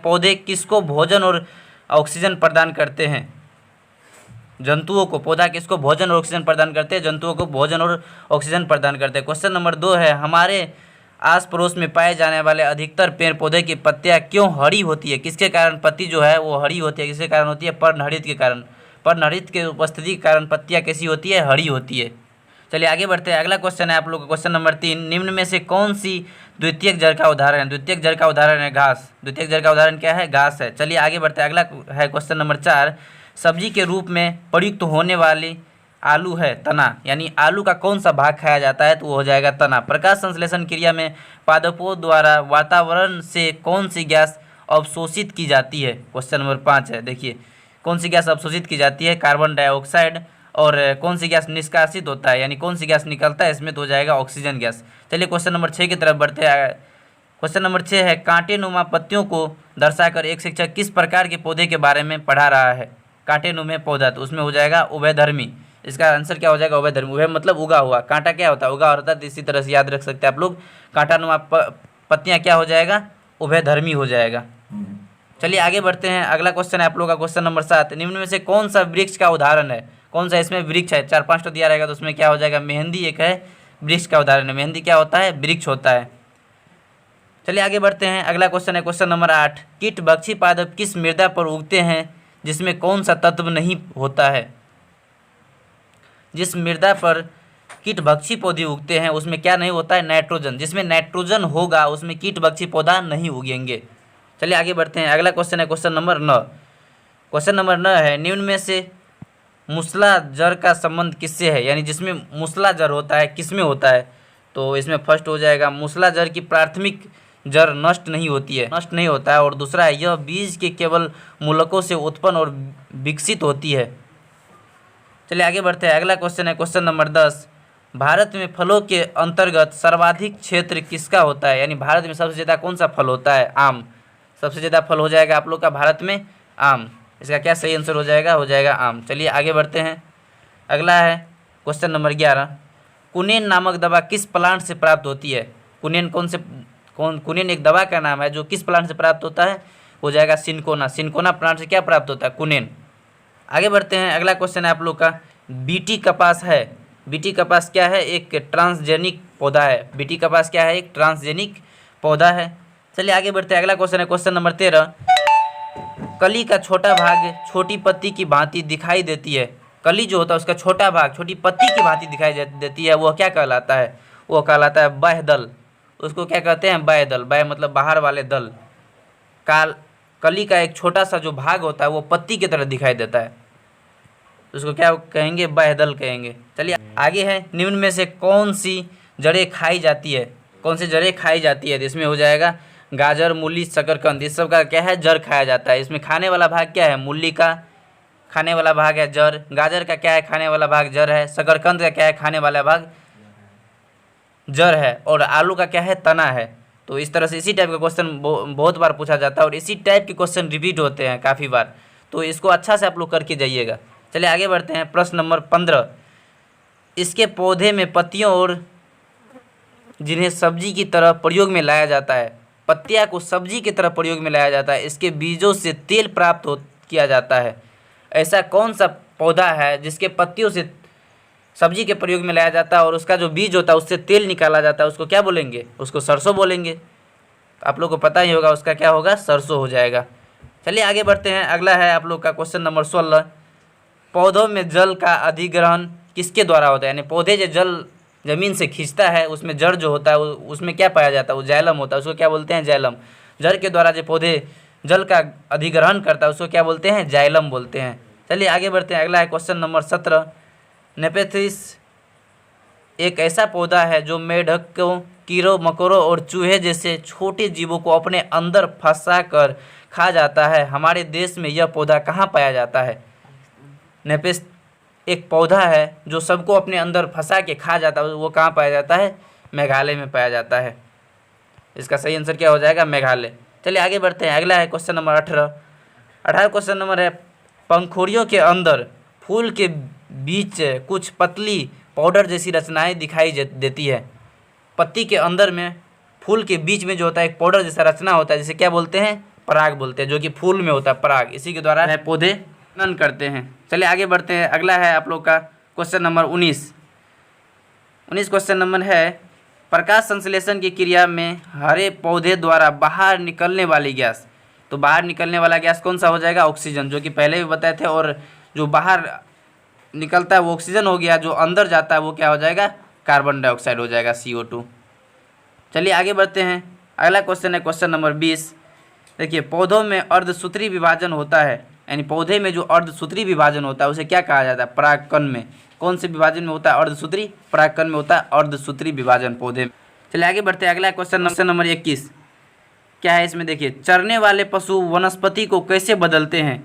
पौधे किसको भोजन और ऑक्सीजन प्रदान करते हैं? जंतुओं को। पौधा किसको भोजन और ऑक्सीजन प्रदान करते हैं? जंतुओं को भोजन और ऑक्सीजन प्रदान करते हैं। क्वेश्चन नंबर 2 है, हमारे आस पड़ोस में पाए जाने वाले अधिकतर पेड़ पौधे की पत्तियां क्यों हरी होती है? किसके कारण पत्ती जो है वो हरी होती है? किसके कारण होती है? पर्णहरित के कारण। पर्णहरित के उपस्थिति के कारण पत्तियां कैसी होती है? हरी होती है। चलिए आगे बढ़ते हैं। अगला क्वेश्चन है आप लोग का, क्वेश्चन नंबर 3, निम्न में से कौन सी द्वितीयक जड़ का उदाहरण है? द्वितीयक जड़ का उदाहरण है घास। द्वितीयक जड़ का उदाहरण क्या है? घास है। चलिए आगे बढ़ते हैं। अगला है क्वेश्चन नंबर 4, सब्जी के रूप में प्रयुक्त होने वाली आलू है तना, यानी आलू का कौन सा भाग खाया जाता है? तो वो हो जाएगा तना। प्रकाश संश्लेषण क्रिया में पादपों द्वारा वातावरण से कौन सी गैस अवशोषित की जाती है? क्वेश्चन नंबर 5 है, देखिए कौन सी गैस अवशोषित की जाती है? Carbon dioxide. और कौन सी गैस निष्कासित होता है, यानी कौन सी गैस निकलता है इसमें? तो हो जाएगा ऑक्सीजन गैस। चलिए क्वेश्चन नंबर 6 की तरफ बढ़ते हैं। क्वेश्चन नंबर 6 है, कांटे नुमा पत्तियों को दर्शाकर एक शिक्षक किस प्रकार के पौधे के बारे में पढ़ा रहा है? कांटे नुमे पौधा, तो उसमें हो जाएगा उभयधर्मी। इसका आंसर क्या हो जाएगा? उभयधर्मी। उभय मतलब उगा हुआ, कांटा क्या होता है? उगा होता है। तो इसी तरह से याद रख सकते हैं आप लोग, कांटा नुमा पत्तियां क्या हो जाएगा? उभयधर्मी हो जाएगा। चलिए आगे बढ़ते हैं। अगला क्वेश्चन है आप लोग का, क्वेश्चन नंबर 7, निम्न में से कौन सा वृक्ष का उदाहरण है? कौन सा इसमें वृक्ष है? 4-5 तो दिया रहेगा, तो उसमें क्या हो जाएगा? मेहंदी एक है, वृक्ष का उदाहरण है। मेहंदी क्या होता है? वृक्ष होता है। चलिए आगे बढ़ते हैं। अगला क्वेश्चन है क्वेश्चन नंबर 8, कीटभक्षी पादप किस मृदा पर उगते हैं जिसमें कौन सा तत्व नहीं होता है? जिस मृदा पर कीटभक्षी पौधे उगते हैं उसमें क्या नहीं होता है? नाइट्रोजन। जिसमें नाइट्रोजन होगा उसमें कीटभक्षी पौधा नहीं उगेंगे। चलिए आगे बढ़ते हैं। अगला क्वेश्चन है क्वेश्चन नंबर 9। क्वेश्चन नंबर 9 है, निम्न में से मूसला जड़ का संबंध किससे है? यानी जिसमें मूसला जड़ होता है किसमें होता है? तो इसमें फर्स्ट हो जाएगा, मूसला जड़ की प्राथमिक जड़ नष्ट नहीं होती है, नष्ट नहीं होता है। और दूसरा है, यह बीज के केवल मूलकों से उत्पन्न और विकसित होती है। चलिए आगे बढ़ते हैं। अगला क्वेश्चन है क्वेश्चन नंबर 10, भारत में फलों के अंतर्गत सर्वाधिक क्षेत्र किसका होता है? यानी भारत में सबसे ज़्यादा कौन सा फल होता है? आम। सबसे ज़्यादा फल हो जाएगा आप लोग का भारत में आम। इसका क्या सही आंसर हो जाएगा? हो जाएगा आम। चलिए आगे बढ़ते हैं। अगला है क्वेश्चन नंबर 11, कुनेन नामक दवा किस प्लांट से प्राप्त होती है? कुनेन कुनेन एक दवा का नाम है जो किस प्लांट से प्राप्त होता है? हो जाएगा सिनकोना। सिनकोना प्लांट से क्या प्राप्त होता है? कुनेन। आगे बढ़ते हैं। अगला क्वेश्चन है आप लोग का, बीटी कपास है। बीटी कपास क्या है? एक ट्रांसजेनिक पौधा है। बीटी कपास क्या है? एक ट्रांसजेनिक पौधा है। चलिए आगे बढ़ते हैं। अगला क्वेश्चन है क्वेश्चन नंबर 13, कली का छोटा भाग छोटी पत्ती की भांति दिखाई देती है। कली जो होता है उसका छोटा भाग छोटी पत्ती की भांति दिखाई देती है, वह क्या कहलाता है? वो कहलाता है बाह्यदल। उसको क्या कहते हैं? बाह्यदल। बाह्य मतलब बाहर वाले दल। कली का एक छोटा सा जो भाग होता है वो पत्ती की तरह दिखाई देता है, उसको क्या कहेंगे? बाह्यदल कहेंगे। चलिए आगे है, निम्न में से कौन सी जड़ें खाई जाती है? कौन सी जड़ें खाई जाती है? इसमें हो जाएगा गाजर, मूली, शकरकंद। इस सब का क्या है? जड़ खाया जाता है। इसमें खाने वाला भाग क्या है? मूली का खाने वाला भाग है जड़। गाजर का क्या है? खाने वाला भाग जड़ है। शकरकंद का क्या है? खाने वाला भाग जड़ है। और आलू का क्या है? तना है। तो इस तरह से इसी टाइप का क्वेश्चन बहुत बार पूछा जाता है और इसी टाइप के क्वेश्चन रिपीट होते हैं काफ़ी बार, तो इसको अच्छा से आप लोग करके जाइएगा। चलिए आगे बढ़ते हैं। प्रश्न नंबर 15, इसके पौधे में पत्तियों और जिन्हें सब्जी की तरह प्रयोग में लाया जाता है, पत्तियां को सब्जी की तरह प्रयोग में लाया जाता है, इसके बीजों से तेल प्राप्त किया जाता है। ऐसा कौन सा पौधा है जिसके पत्तियों से सब्जी के प्रयोग में लाया जाता है और उसका जो बीज होता है उससे तेल निकाला जाता है? उसको क्या बोलेंगे? उसको सरसों बोलेंगे। आप लोग को पता ही होगा उसका क्या होगा? सरसों हो जाएगा। चलिए आगे बढ़ते हैं। अगला है आप लोग का क्वेश्चन नंबर 16, पौधों में जल का अधिग्रहण किसके द्वारा होता है? यानी पौधे जो जल ज़मीन से खींचता है उसमें जड़ जो होता है उसमें क्या पाया जाता है? वो जाइलम होता है। उसको क्या बोलते हैं? जाइलम। जड़ के द्वारा जो पौधे जल का अधिग्रहण करता है उसको क्या बोलते हैं? जाइलम बोलते हैं। चलिए आगे बढ़ते हैं। अगला है क्वेश्चन नंबर 17, नेपेथिस एक ऐसा पौधा है जो मेढकों, कीड़ों मकोड़ों और चूहे जैसे छोटे जीवों को अपने अंदर फंसा कर खा जाता है। हमारे देश में यह पौधा कहाँ पाया जाता है? नेपेथिस एक पौधा है जो सबको अपने अंदर फंसा के खा जाता है, वो कहाँ पाया जाता है? मेघालय में पाया जाता है। इसका सही आंसर क्या हो जाएगा? मेघालय। चलिए आगे बढ़ते हैं। अगला है क्वेश्चन नंबर 18 क्वेश्चन नंबर है, पंखुड़ियों के अंदर फूल के बीच कुछ पतली पाउडर जैसी रचनाएं दिखाई देती है। पत्ती के अंदर में फूल के बीच में जो होता है एक पाउडर जैसा रचना होता है जिसे क्या बोलते हैं? पराग बोलते हैं, जो कि फूल में होता है पराग, इसी के द्वारा पौधे प्रजनन करते हैं। चलिए आगे बढ़ते हैं। अगला है आप लोग का क्वेश्चन नंबर 19। क्वेश्चन नंबर है, प्रकाश संश्लेषण की क्रिया में हरे पौधे द्वारा बाहर निकलने वाली गैस। तो बाहर निकलने वाला गैस कौन सा हो जाएगा? ऑक्सीजन, जो कि पहले भी बताए थे। और जो बाहर निकलता है वो ऑक्सीजन हो गया, जो अंदर जाता है वो क्या हो जाएगा? कार्बन डाइऑक्साइड हो जाएगा, CO2। चलिए आगे बढ़ते हैं। अगला क्वेश्चन है क्वेश्चन नंबर 20। देखिए, पौधों में अर्धसूत्री विभाजन होता है, यानी पौधे में जो अर्धसूत्री विभाजन होता है उसे क्या कहा जाता है? परागकण में। कौन से विभाजन में होता है अर्धसूत्री? परागकण में होता है अर्धसूत्री विभाजन पौधे में। चलिए आगे बढ़ते हैं। अगला क्वेश्चन नंबर 21 क्या है इसमें? देखिए, चरने वाले पशु वनस्पति को कैसे बदलते हैं?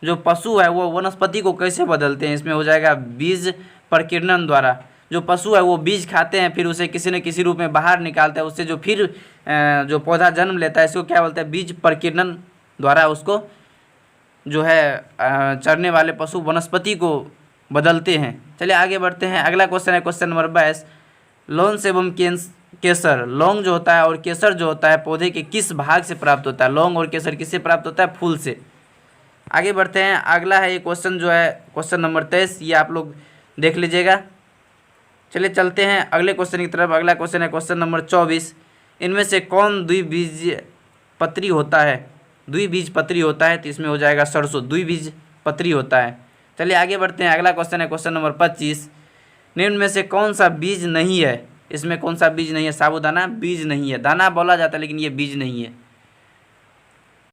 जो पशु है वो वनस्पति को कैसे बदलते हैं? इसमें हो जाएगा बीज प्रकीर्णन द्वारा। जो पशु है वो बीज खाते हैं, फिर उसे किसी न किसी रूप में बाहर निकालते हैं, उससे जो फिर जो पौधा जन्म लेता है इसको क्या बोलते हैं? बीज प्रकीर्णन द्वारा उसको जो है चरने वाले पशु वनस्पति को बदलते हैं। चलिए आगे बढ़ते हैं। अगला क्वेश्चन है क्वेश्चन नंबर 22। लौंग एवं केसर। लौंग जो होता है और केसर जो होता है पौधे के किस भाग से प्राप्त होता है? लौंग और केसर किससे प्राप्त होता है? फूल से। आगे बढ़ते हैं। अगला है ये क्वेश्चन जो है क्वेश्चन नंबर 23, ये आप लोग देख लीजिएगा। चलिए चलते हैं अगले क्वेश्चन की तरफ। अगला क्वेश्चन है क्वेश्चन नंबर 24। इनमें से कौन द्विबीजपत्री होता है? द्विबीजपत्री होता है तो इसमें हो जाएगा सरसों, द्विबीजपत्री होता है। चलिए आगे बढ़ते हैं। अगला क्वेश्चन है क्वेश्चन नंबर 25। निम्न में से कौन सा बीज नहीं है? इसमें कौन सा बीज नहीं है? साबूदाना बीज नहीं है। दाना बोला जाता है लेकिन ये बीज नहीं है।